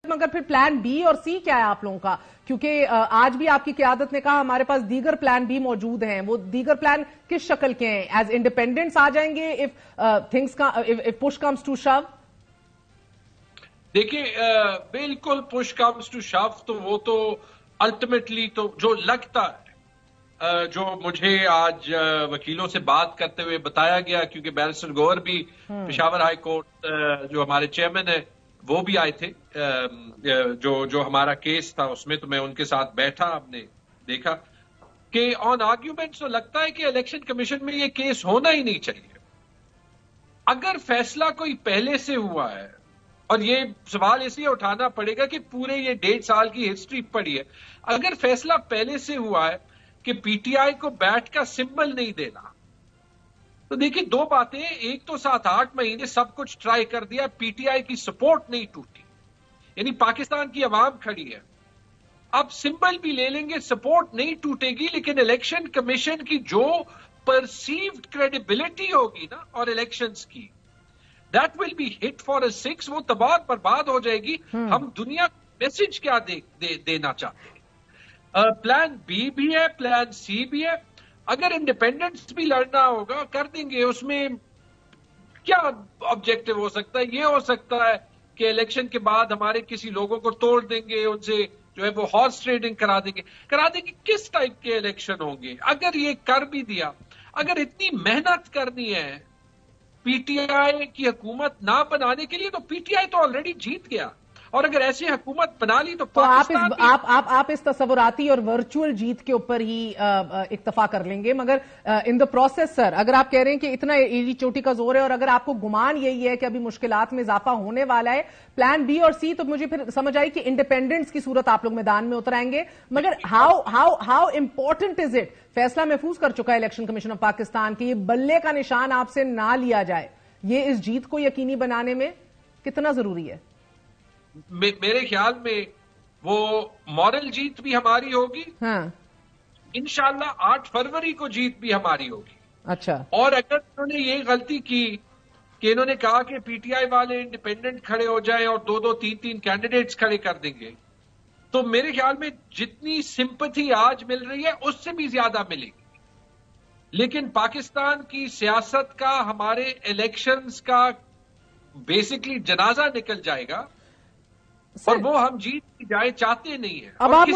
مگر پھر plan be اور سی کیا ہے آپ لوگوں کا؟ کیونکہ آج بھی آپ کی قیادت نے کہا ہمارے پاس دیگر پلان بھی موجود ہیں. وہ دیگر پلان کس شکل کے ہیں؟ ایز انڈیپینڈنٹس آ جائیں گے if push comes to shove؟ دیکھیں بالکل push comes to shove تو وہ تو الٹیمیٹلی تو جو لگتا ہے، جو مجھے آج وکیلوں سے بات کرتے ہوئے بتایا گیا، کیونکہ بیرسٹر گوہر بھی پشاور ہائی کورٹ جو ہمارے چیئرمین ہیں وہ بھی آئے تھے، جو ہمارا کیس تھا اس میں تو میں ان کے ساتھ بیٹھا، ہم نے دیکھا کہ آن آرگیومنٹس تو لگتا ہے کہ الیکشن کمیشن میں یہ کیس ہونا ہی نہیں چاہیے. اگر فیصلہ کوئی پہلے سے ہوا ہے، اور یہ سوال اس لیے اٹھانا پڑے گا کہ پورے یہ 1.5 سال کی ہسٹری پڑی ہے، اگر فیصلہ پہلے سے ہوا ہے کہ پی ٹی آئی کو بیٹ کا سمبل نہیں دینا، تو دیکھیں دو باتیں، ایک تو 7-8 مہینے سب کچھ ٹرائی کر دیا، پی ٹی آئی کی سپورٹ نہیں ٹوٹی، یعنی پاکستان کی عوام کھڑی ہے. اب سمبل بھی لے لیں گے، سپورٹ نہیں ٹوٹے گی، لیکن الیکشن کمیشن کی جو پرسیوڈ کریڈیبلٹی ہوگی نا اور الیکشنز کی، that will be hit for a 6، وہ تباہ برباد ہو جائے گی. ہم دنیا کو میسج کیا دینا چاہتے ہیں؟ پلان بی بھی ہے، پلان سی بھی ہے. اگر انڈیپینڈنس بھی لڑنا ہوگا کر دیں گے. اس میں کیا آبجیکٹو ہو سکتا ہے؟ یہ ہو سکتا ہے کہ الیکشن کے بعد ہمارے کسی لوگوں کو توڑ دیں گے، ان سے جو ہے وہ ہارس ٹریڈنگ کرا دیں گے. کس ٹائپ کے الیکشن ہوں گے؟ اگر یہ کر بھی دیا، اگر اتنی محنت کرنی ہے پی ٹی آئی کی حکومت نہ بنانے کے لیے، تو پی ٹی آئی تو آلریڈی جیت گیا، اور اگر ایسی حکومت بنا لی تو پاکستان آپ اس تصوراتی اور ورچوئل جیت کے اوپر ہی اکتفا کر لیں گے. مگر ان دا پروسیس سر، اگر آپ کہہ رہے ہیں کہ اتنا ایڑی چوٹی کا زور ہے، اور اگر آپ کو گمان یہی ہے کہ ابھی مشکلات میں اضافہ ہونے والا ہے، پلان بی اور سی، تو مجھے پھر سمجھ آئی کہ انڈیپینڈنس کی صورت آپ لوگ میدان میں اترائیں گے. مگر ہاؤ امپورٹنٹ از اٹ؟ فیصلہ محفوظ کر چکا ہے الیکشن کمیشن آف پاکستان کہ یہ بلے کا نشان آپ سے نہ لیا جائے. یہ اس جیت کو یقینی بنانے میں کتنا ضروری ہے؟ میرے خیال میں وہ مورل جیت بھی ہماری ہوگی. انشاءاللہ 8 فروری کو جیت بھی ہماری ہوگی. اچھا. اور اگر انہوں نے یہ غلطی کی کہ انہوں نے کہا کہ پی ٹی آئی والے انڈیپینڈنٹ کھڑے ہو جائیں اور 2-3 کینڈیڈیٹس کھڑے کر دیں گے، تو میرے خیال میں جتنی سمپتھی آج مل رہی ہے اس سے بھی زیادہ ملے گی. لیکن پاکستان کی سیاست کا، ہمارے الیکشنز کا بیسکلی جنازہ نکل جائے گا، اور وہ ہم جیت کی جائے چاہتے نہیں ہیں. اب آپ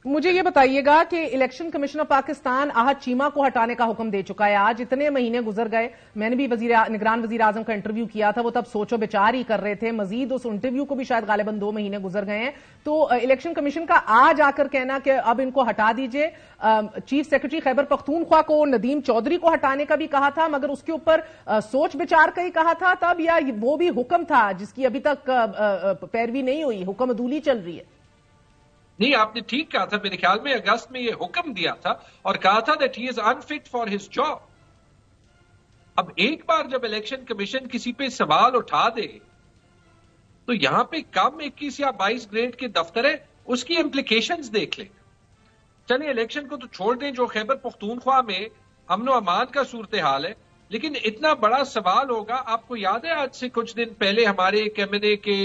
مجھے یہ بتائیے گا کہ الیکشن کمیشن آف پاکستان احد چیمہ کو ہٹانے کا حکم دے چکا ہے. آج اتنے مہینے گزر گئے، میں نے بھی نگران وزیر اعظم کا انٹرویو کیا تھا، وہ تب سوچ و بچار ہی کر رہے تھے. مزید اس انٹرویو کو بھی شاید غالباً 2 مہینے گزر گئے ہیں. تو الیکشن کمیشن کا آج آ کر کہنا کہ اب ان کو ہٹا دیجئے. چیف سیکرٹری خیبر پختونخوا کو ندیم چودھری کو ہٹانے کا بھی کہا تھا، مگر اس کے اوپر سوچ بچار کا ہی کہا تھا تب، یا وہ بھی حکم تھا جس کی ابھی تک پیروی نہیں ہوئی، حکم عدولی چل رہی ہے؟ نہیں، آپ نے ٹھیک کہا تھا. میرے خیال میں اگست میں یہ حکم دیا تھا اور کہا تھا that he is unfit for his job. اب ایک بار جب الیکشن کمیشن کسی پہ سوال اٹھا دے تو یہاں پہ کم 21 یا 22 گریڈ کے دفتر ہے، اس کی امپلیکیشنز دیکھ لیں. چلیں الیکشن کو تو چھوڑ دیں، جو خیبر پختونخوا میں امن و امان کا صورتحال ہے، لیکن اتنا بڑا سوال ہوگا. آپ کو یاد ہے آج سے کچھ دن پہلے ہمارے ایک ایم این اے کے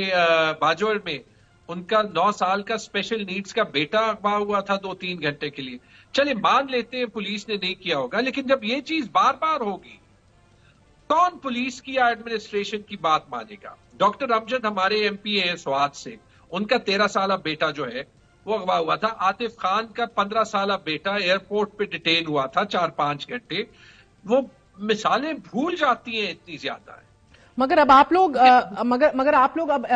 باجوڑ میں ان کا 9 سال کا اسپیشل نیڈز کا بیٹا اغوا ہوا تھا 2-3 گھنٹے کے لیے. چلے مان لیتے ہیں پولیس نے نہیں کیا ہوگا، لیکن جب یہ چیز بار بار ہوگی، کون پولیس کی یا ایڈمنسٹریشن کی بات مانے گا؟ ڈاکٹر امجد ہمارے ایم پی اے سوات سے، ان کا 13 سالہ بیٹا جو ہے وہ اغوا ہوا تھا. عاطف خان کا 15 سالہ بیٹا ایئرپورٹ پہ ڈیٹین ہوا تھا 4-5 گھنٹے. وہ مثالیں بھول جاتی ہیں اتنی زیادہ ہے. مگر اب آپ لوگ اب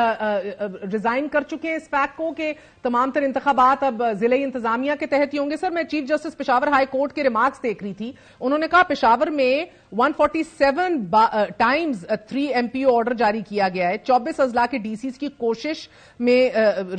ریزائن کر چکے ہیں اس فیکٹ کو کہ تمام تر انتخابات اب ضلعی انتظامیہ کے تحت ہی ہوں گے. سر، میں chief justice Peshawar high court کے ریمارکس دیکھ رہی تھی، انہوں نے کہا پشاور میں 147 ٹائمز 3 MPO آرڈر جاری کیا گیا ہے. 24 اضلاع کے ڈی سیز کی کوشش میں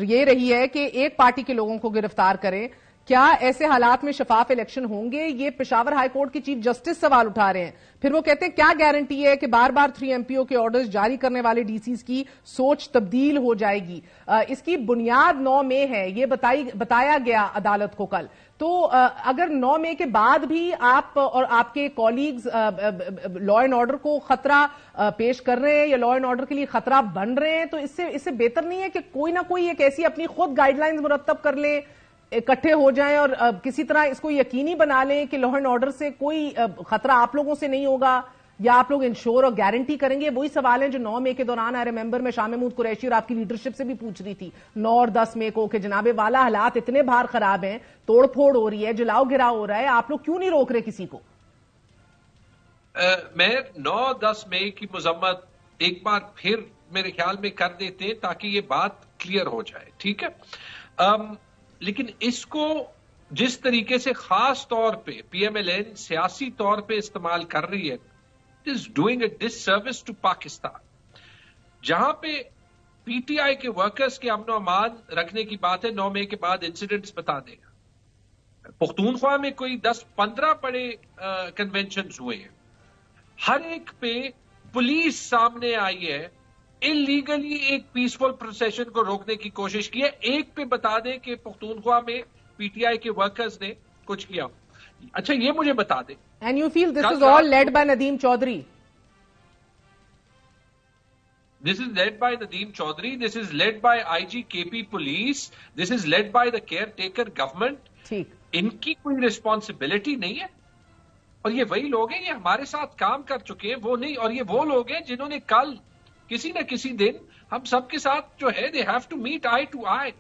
یہ رہی ہے کہ ایک پارٹی کے لوگوں کو گرفتار کریں. کیا ایسے حالات میں شفاف الیکشن ہوں گے؟ یہ پشاور ہائی کورٹ کی چیف جسٹس سوال اٹھا رہے ہیں. پھر وہ کہتے ہیں کیا گارنٹی ہے کہ بار بار 3 MPO کے آرڈرز جاری کرنے والے ڈی سیز کی سوچ تبدیل ہو جائے گی؟ اس کی بنیاد 9 مئی ہے، یہ بتایا گیا عدالت کو کل. تو اگر 9 مئی کے بعد بھی آپ اور آپ کے کولیگز لا اینڈ آرڈر کو خطرہ پیش کر رہے ہیں یا لا اینڈ آرڈر کے لیے خطرہ بن رہے ہیں، تو اس سے بہتر نہیں ہے کہ کوئی نہ کوئی ایک ایسی اپنی خود گائیڈ لائنز مرتب کر لیں، اکٹھے ہو جائیں اور کسی طرح اس کو یقینی بنا لیں کہ لا اینڈ آرڈر سے کوئی خطرہ آپ لوگوں سے نہیں ہوگا، یا آپ لوگ انشور اور گارنٹی کریں گے؟ وہی سوال ہیں جو 9 مئی کے دوران آئی ریممبر میں شاہ محمود قریشی اور آپ کی لیڈرشپ سے بھی پوچھ رہی تھی 9 اور 10 مئی کو، کہ جناب والا حالات اتنے باہر خراب ہیں، توڑ پھوڑ ہو رہی ہے، جلاؤ گراؤ ہو رہا ہے، آپ لوگ کیوں نہیں روک رہے کسی کو؟ میں 9-10 مئی کی مذمت ایک بار پھر میرے خیال میں کر دیتے ہیں تاکہ یہ بات کلیئر ہو جائے، ٹھیک ہے؟ لیکن اس کو جس طریقے سے خاص طور پہ پی ایم ایل این سیاسی طور پہ استعمال کر رہی ہے، it is doing a disservice to Pakistan. جہاں پہ پی ٹی آئی کے ورکرز کے امن و امان رکھنے کی بات ہے، 9 مئی کے بعد انسیڈنٹس بتا دے گا. پختونخوا میں کوئی 10-15 بڑے کنونشنز ہوئے ہیں، ہر ایک پہ پولیس سامنے آئی ہے، انلیگلی ایک پیسفل پروسیشن کو روکنے کی کوشش کی ہے. ایک پہ بتا دیں کہ پختونخوا میں پی ٹی آئی کے ورکرز نے کچھ کیا. اچھا یہ مجھے بتا دیں. And you feel this is all led by Nadeem Chaudhry? This is led by Nadeem Chaudhary. This is led by IG KP Police. This is led by the caretaker government. ٹھیک. ان کی کوئی ریسپانسبلٹی نہیں ہے. اور یہ وہی لوگ ہیں، یہ ہمارے ساتھ کام کر چکے ہیں، وہ نہیں. اور یہ وہ لوگ ہیں جنہوں نے کل کسی نہ کسی دن ہم سب کے ساتھ جو ہے they have to meet eye to eye.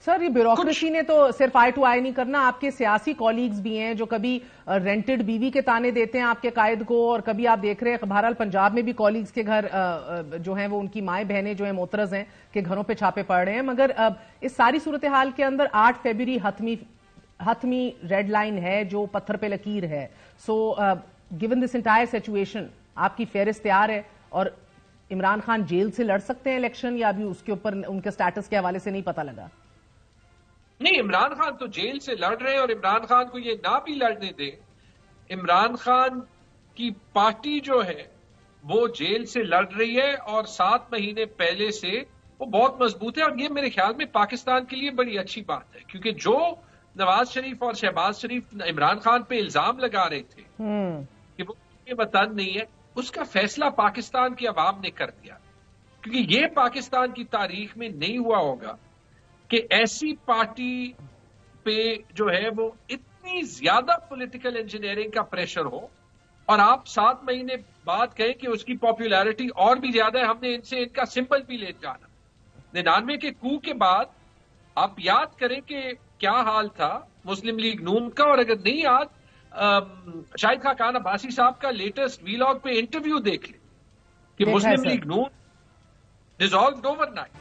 سر یہ بیوروکریسی نے تو صرف آئی ٹو آئی نہیں کرنا، آپ کے سیاسی کولیگز بھی ہیں جو کبھی رینٹڈ بیوی کے تانے دیتے ہیں آپ کے قائد کو، اور کبھی آپ دیکھ رہے ہیں بہرحال پنجاب میں بھی کولیگز کے گھر جو ہیں وہ ان کی مائیں بہنیں جو ہیں معترض ہیں کہ گھروں پہ چھاپے پڑ رہے ہیں. مگر اس ساری صورتحال کے اندر 8 فیبروری حتمی ریڈ لائن ہے جو پتھر پہ لکیر ہے. So given this entire situation آپ کی فہرست تیار ہے اور عمران خان جیل سے لڑ سکتے ہیں الیکشن، یا ابھی اس کے اوپر ان کے سٹیٹس کے حوالے سے نہیں پتہ لگا؟ نہیں، عمران خان تو جیل سے لڑ رہے ہیں، اور عمران خان کو یہ نہ بھی لڑنے دیں. عمران خان کی پارٹی جو ہے وہ جیل سے لڑ رہی ہے، اور 7 مہینے پہلے سے وہ بہت مضبوط ہے. اور یہ میرے خیال میں پاکستان کے لیے بڑی اچھی بات ہے، کیونکہ جو نواز شریف اور شہباز شریف عمران خان پہ الزام لگا رہے تھے کہ وہ وطن نہیں ہے، اس کا فیصلہ پاکستان کی عوام نے کر دیا. کیونکہ یہ پاکستان کی تاریخ میں نہیں ہوا ہوگا کہ ایسی پارٹی پہ جو ہے وہ اتنی زیادہ پولیٹیکل انجینئرنگ کا پریشر ہو، اور آپ 7 مہینے بعد کہیں کہ اس کی پاپولیرٹی اور بھی زیادہ ہے، ہم نے ان سے ان کا سمبل بھی لے جانا. 99 کے کو کے بعد آپ یاد کریں کہ کیا حال تھا مسلم لیگ نون کا. اور اگر نہیں یاد، شاہد خاقان عباسی صاحب کا لیٹسٹ وی لاگ پہ انٹرویو دیکھ لیں کہ مسلم لیگ نون ڈیزالوڈ اوور نائٹ.